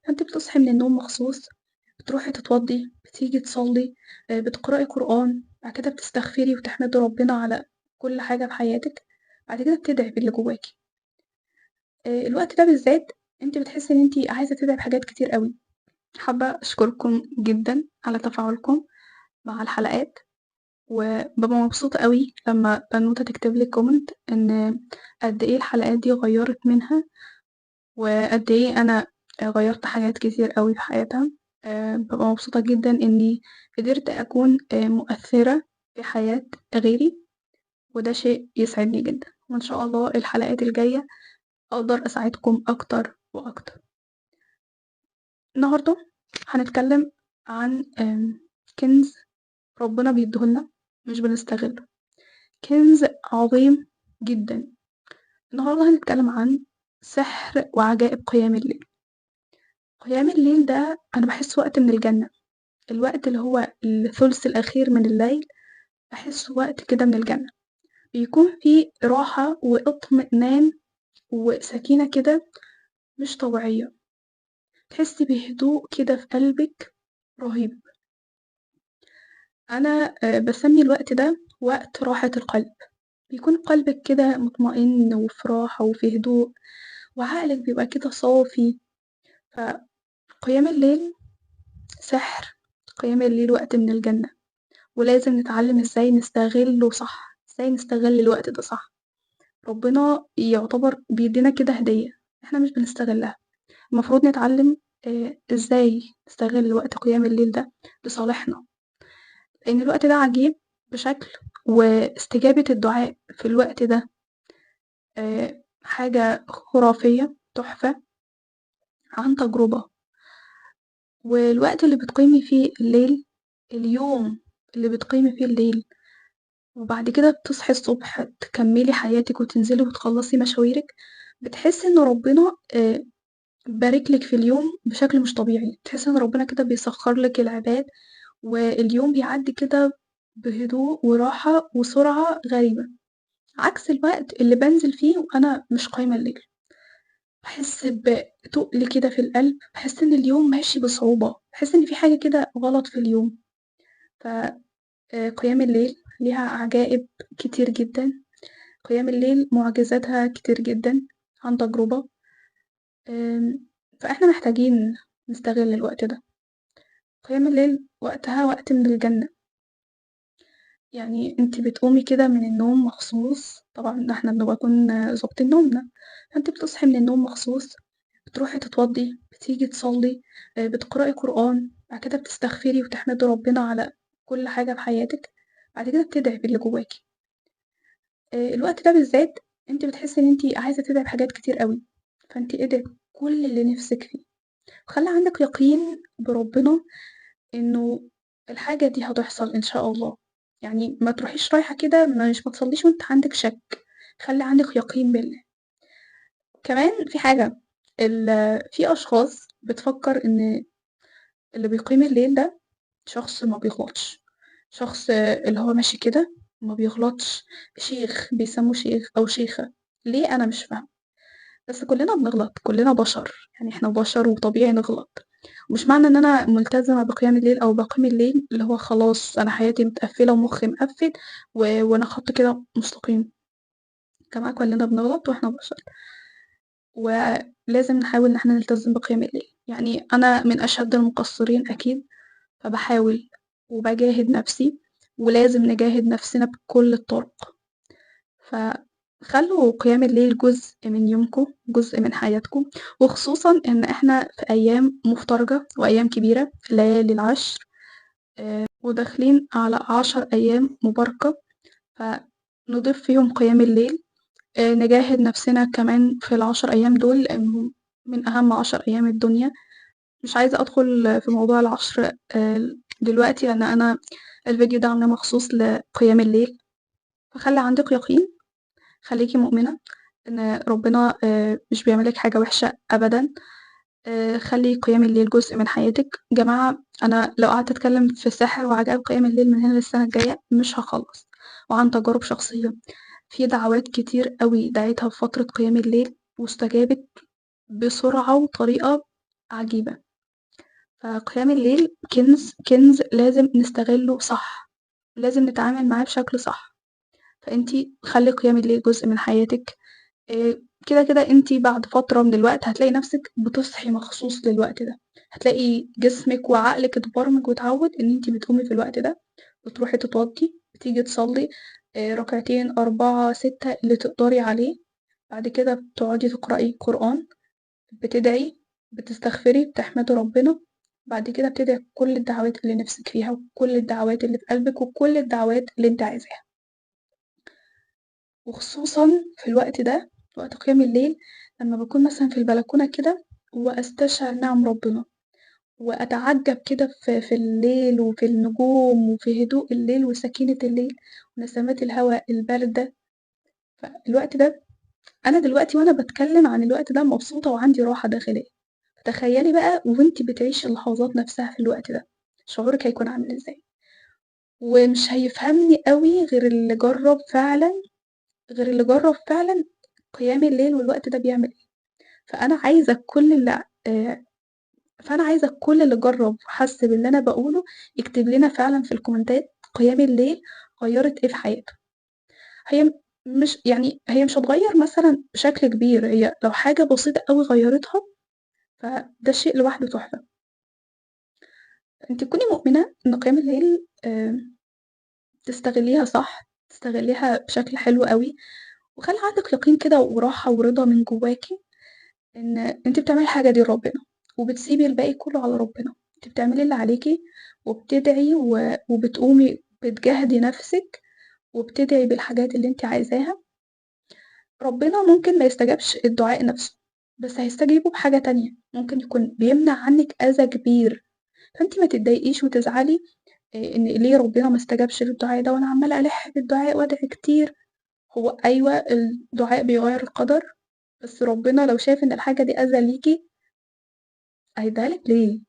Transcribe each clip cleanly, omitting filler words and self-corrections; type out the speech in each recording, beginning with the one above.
فأنتِ بتصحي من النوم مخصوص، بتروحي تتوضّي، بتيجي تصلّي، بتقرأي قرآن، بعد كده بتستغفري وتحمدي ربنا على كل حاجة في حياتِك، بعد كده بتدعي باللي جواكِ. الوقت ده بالذات أنتِ بتحسّي إن أنتِ عايزة تدعي بحاجات كتير أوي. حابة أشكركم جدًا على تفاعلكم مع الحلقات، وبابقى مبسوطة أوي لمّا بنوتة تكتب لي comment إن قد إيه الحلقات دي غيّرت منها، وقد إيه أنا غيّرت حاجات كتير أوي في حياتها. بابقى مبسوطة جدًا إني قدرت أكون مؤثرة في حياة غيري، وده شيء يسعدني جدًا، وإن شاء الله الحلقات الجاية أقدر أساعدكم أكتر وأكتر. النهارده هنتكلم عن كنز ربنا بيديه لنا مش بنستغله، كنز عظيم جدًا. النهارده هنتكلم عن سحر وعجائب قيام الليل. قيام الليل ده أنا باحسه وقت من الجنة، الوقت اللي هو الثلث الأخير من الليل باحسه وقت كده من الجنة، بيكون فيه راحة واطمئنان وسكينة كده مش طبيعية، تحسي بهدوء كده في قلبِك رهيب. أنا باسمي الوقت ده وقت راحة القلب، بيكون قلبِك كده مطمئن وفي راحة وفي هدوء، وعقلِك بيبقى كده صافي. فقيام الليل سحر، قيام الليل وقت من الجنة، ولازم نتعلم إزاي نستغله صح، إزاي نستغل الوقت ده صح. ربنا يعتبر بيدينا كده هدية إحنا مش بنستغلها، المفروض نتعلم إزاي نستغل وقت قيام الليل ده لصالحنا، لإن الوقت ده عجيب بشكل، واستجابة الدعاء في الوقت ده حاجة خرافية تحفة عن تجربة. والوقت اللي بتقيمي فيه الليل، اليوم اللي بتقيمي فيه الليل وبعد كده بتصحي الصبح تكمّلي حياتِك وتنزلي وتخلّصي مشاويرِك، بتحسّي إن ربنا بارك لِك في اليوم بشكل مش طبيعي، تحسّي إن ربنا كده بيسخّر لِك العباد، واليوم بيعدّي كده بهدوء وراحة وسرعة غريبة، عكس الوقت اللي بانزل فيه وأنا مش قايمة الليل، باحس بتُقل كده في القلب، باحس إن اليوم ماشي بصعوبة، باحس إن في حاجة كده غلط في اليوم. ف قيام الليل ليها عجائب كتير جدًا، قيام الليل معجزاتها كتير جدًا عن تجربة. آمم، فإحنا محتاجين نستغل الوقت ده. قيام الليل وقتها وقت من الجنة، يعني أنتِ بتقومي كده من النوم مخصوص، طبعًا إحنا بنبقى نكون ضابطين نومنا، فأنتِ بتصحي من النوم مخصوص، بتروحي تتوضّي، بتيجي تصلّي، بتقرأي قرآن، بعد كده بتستغفري وتحمدي ربنا على كل حاجة في حياتِك، بعد كده بتدعي باللي جواكِ. الوقت ده بالذات أنتِ بتحسّي إن أنتِ عايزة تدعي بحاجات كتير أوي، فأنتِ ادعي بكل اللي نِفْسِك فيه، وخلّي عندِك يقين بربنا إنه الحاجة دي هتحصل إن شاء الله، يعني ما تروحيش رايحة كده ما تصلّيش وأنتِ عندِك شَك، خلّي عندِك يقين بالله. كمان في حاجة، في أشخاص بتفكّر إن اللي بيقيم الليل ده شخص ما بيغلطش، شخص اللي هو ماشي كده ما بيغلطش، شيخ، بيسمّوه شيخ أو شيخة، ليه أنا مش فاهمة. بس كلنا بنغلط، كلنا بشر، يعني إحنا بشر وطبيعي نغلط، ومش معنى إن أنا ملتزمة بقيام الليل أو باقيم الليل اللي هو خلاص أنا حياتي متقفّلة ومُخّي مقفّل وأنا خط كده مستقيم، يا جماعة كلنا بنغلط وإحنا بشر، ولازم نحاول إن إحنا نلتزم بقيام الليل، يعني أنا من أشد المقصّرين أكيد، فباحاول وباجاهد نَفْسي، ولازم نجاهد نَفْسنا بكل الطُرق. فخلّوا قيام الليل جزء من يومكم، جزء من حياتكم، وخصوصًا إن إحنا في أيام مفترجة وأيام كبيرة، ليالي العشر، وداخلين على 10 أيام مباركة، فنضيف فيهم قيام الليل، نجاهد نفسنا كمان في ال10 أيام دول لإنهم من أهم 10 أيام الدنيا. مش عايزة أدخل في موضوع العشر دلوقتي لإن أنا الفيديو ده عاملاه مخصوص لقيام الليل، فخلّي عندِك يقين، خليكِ مؤمنة إن ربنا مش بيعمل لِك حاجة وحشة أبدًا. خلّي قيام الليل جزء من حياتِك. جماعة أنا لو قعدت أتكلم في سحر وعجائب قيام الليل من هنا للسنة الجاية مش هاخلّص، وعن تجارب شخصية، في دعوات كتير أوي دعيتها في فترة قيام الليل واستجابت بسرعة وطريقة عجيبة. فقيام الليل كنز لازم نستغله صح، لازم نتعامل معاه بشكل صح. فأنتِ خلّي قيام الليل جزء من حياتِك. كده أنتِ بعد فترة من الوقت هتلاقي نفسِك بتصحي مخصوص للوقت ده، هتلاقي جسمِك وعقلِك اتبرمج واتعوّد إن أنتِ بتقومي في الوقت ده، بتروحي تتوضّي، بتيجي تصلّي ركعتين، 4، 6 اللي تقدري عليه، بعد كده بتقعدي تقرأي قرآن، بتدعي، بتستغفري، بتحمدي ربنا، بعد كده بتدعي كل الدعوات اللي نِفْسِك فيها وكل الدعوات اللي في قلبِك وكل الدعوات اللي أنتِ عايزاها. وخصوصًا في الوقت ده، وقت قيام الليل، لمّا باكون مثلًا في البلكونة كده وأستشعر نِعَم ربنا، وأتعجب كده في الليل وفي النجوم وفي هدوء الليل وسكينة الليل ونسمات الهوا الباردة. فالوقت ده أنا دلوقتي وأنا باتكلم عن الوقت ده مبسوطة وعندي راحة داخلية، فتخيلي بقى وأنتِ بتعيشي اللحظات نفسها في الوقت ده، شعورِك هيكون عامل إزاي؟ ومش هيفهمني أوي غير اللي جرّب فعلًا قيام الليل والوقت ده بيعمل إيه. فأنا عايزة كل اللي فأنا عايزة كل اللي جرّب وحس باللي أنا باقوله يكتب لنا فعلًا في الكومنتات قيام الليل غيّرت إيه في حياته. هي هي مش هتغيّر مثلًا بشكل كبير، هي لو حاجة بسيطة أوي غيّرتها فده شيء لوحده تحفة. أنتِ كوني مؤمنة إن قيام الليل تستغلّيها صح، تستغلّيها بشكل حلو أوي، وخلّي عندِك يقين كده وراحة ورضا من جواكِ إن أنتِ بتعملي الحاجة دي لربنا، وبتسيبي الباقي كلّه على ربنا. أنتِ بتعملي اللي عليكِ وبتدعي وبتقومي بتجاهدي نَفْسِك وبتدعي بالحاجات اللي أنتِ عايزاها. ربنا ممكن ما يستجابش الدعاء نَفْسه، بس هيستجيبه بحاجة تانية، ممكن يكون بيمنع عنِّك أذى كبير. فأنتِ ما تتضايقيش وتزعلي إن ليه ربنا ما استجابش للدعاء ده وأنا عمّالة ألِح بالدعاء وأدعي كتير. هو أيوه الدعاء بيغيّر القدر، بس ربنا لو شاف إن الحاجة دي أذى ليكِ هيدّيها لِك ليه؟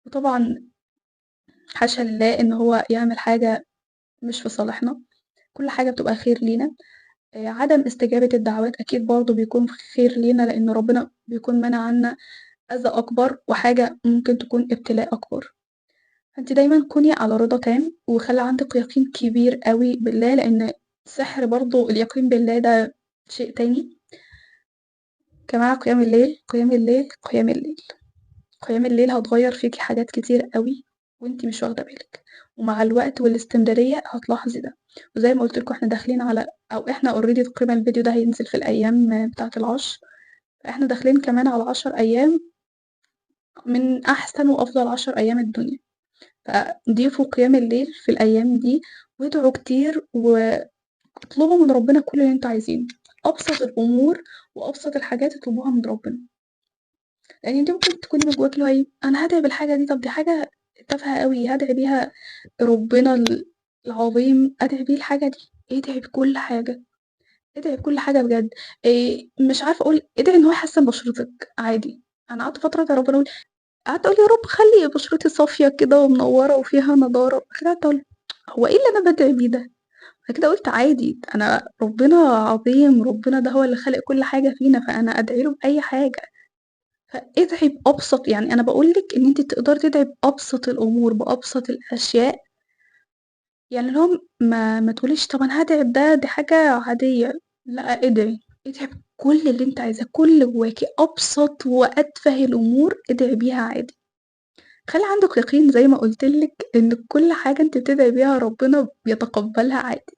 وطبعًا حاشا لله إن هو يعمل حاجة مش في صالحنا، كل حاجة بتبقى خير لينا. عدم استجابة الدعوات أكيد برضه بيكون خير لينا، لإن ربنا بيكون مانع عنا أذى أكبر وحاجة ممكن تكون ابتلاء أكبر. فأنتِ دايمًا كوني على رضا تام، وخلّي عندِك يقين كبير أوي بالله، لإن السحر برضه اليقين بالله ده شيء تاني. جماعة قيام الليل، قيام الليل، قيام الليل. قيام الليل هتغيّر فيكِ حاجات كتير أوي وأنتِ مش واخدة بالِك، ومع الوقت والاستمرارية هتلاحظي ده. وزي ما قُلت لكم إحنا داخلين على أو إحنا already تقريبًا الفيديو ده هينزل في الأيام بتاعة العشر، فإحنا داخلين كمان على 10 أيام من أحسن وأفضل 10 أيام الدنيا. فضيفوا قيام الليل في الأيام دي وادعوا كتير واطلبوا من ربنا كل اللي أنتم عايزينه، أبسط الأمور وأبسط الحاجات اطلبوها من ربنا. لإن أنتِ ممكن تكوني من جواكِ اللي هو إيه، أنا هادعي بالحاجة دي، طب دي حاجة تافهة أوي، هادعي بيها ربنا العظيم، أدعي بيه الحاجة دي. ادعي بكل حاجة، ادعي بكل حاجة بجد. مش عارفة أقول ادعي إن هو يحسّن بشرتِك عادي. أنا قعدت فترة أدعي ربنا قعدت أقول يا رب خلّي بشرتي صافية كده ومنوّرة وفيها نضارة، قعدت أقول هو إيه اللي أنا بادعي بيه ده؟ بعد كده قُلت عادي، أنا ربنا عظيم، ربنا ده هو اللي خالق كل حاجة فينا، فأنا أدعي له بأي حاجة. فادعي بأبسط يعني أنا باقول لِك إن أنتِ تقدري تدعي بأبسط الأمور، بأبسط الأشياء. يعني اللي هو ما تقوليش طَب أنا هادعي بده، دي حاجة عادية. لأ ادعي بكل اللي أنتِ عايزاه، كل اللي جواكِ، أبسط وأتفه الأمور ادعي بيها عادي. خلّي عندِك يقين زي ما قُلت لِك إن كل حاجة أنتِ بتدعي بيها ربنا بيتقبلها عادي.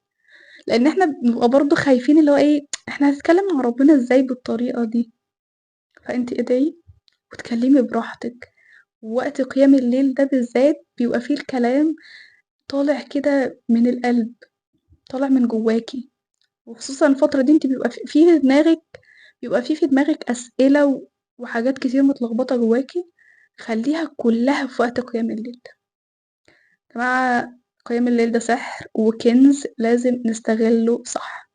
لإن إحنا بنبقى برضه خايفين اللي هو إيه، إحنا هنتكلم مع ربنا إزاي بالطريقة دي؟ فأنتِ ادعي واتكلمي براحتك. ووقت قيام الليل ده بالذات بيبقى فيه الكلام طالع كده من القلب، طالع من جواكِ. وخصوصًا الفترة دي أنتِ بيبقى في دماغِك أسئلة وحاجات كتير متلخبطة جواكِ، خلّيها كلّها في وقت قيام الليل ده. يا جماعة قيام الليل ده سحر وكنز لازم نستغله صح.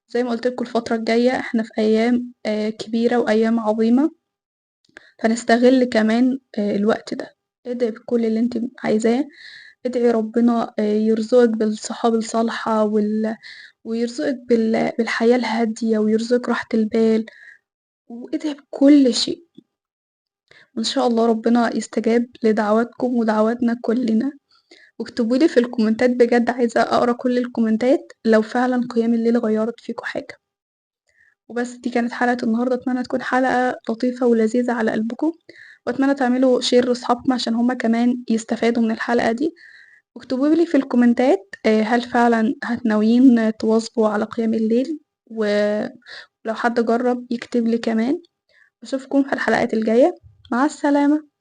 زي ما قُلت لكم الفترة الجاية إحنا في أيام كبيرة وأيام عظيمة، فنستغل كمان الوقت ده. ادعي بكل اللي أنتِ عايزاه، ادعي ربنا يرزقِك بالصحاب الصالحة ويرزقِك بالحياة الهادية ويرزقِك راحة البال، وادعي بكل شيء. وإن شاء الله ربنا يستجاب لدعواتكم ودعواتنا كلنا، واكتبوا لي في الكومنتات بجد عايزة أقرا كل الكومنتات لو فعلًا قيام الليل غيّرت فيكم حاجة. وبس دي كانت حلقة النهارده، أتمنى تكون حلقة لطيفة ولذيذة على قلبكم، وأتمنى تعملوا share لصحابكم عشان هُم كمان يستفادوا من الحلقة دي، واكتبوا لي في الكومنتات هل فعلًا ناويين تواظبوا على قيام الليل، ولو حد جرّب يكتب لي كمان، وأشوفكم في الحلقات الجاية، مع السلامة.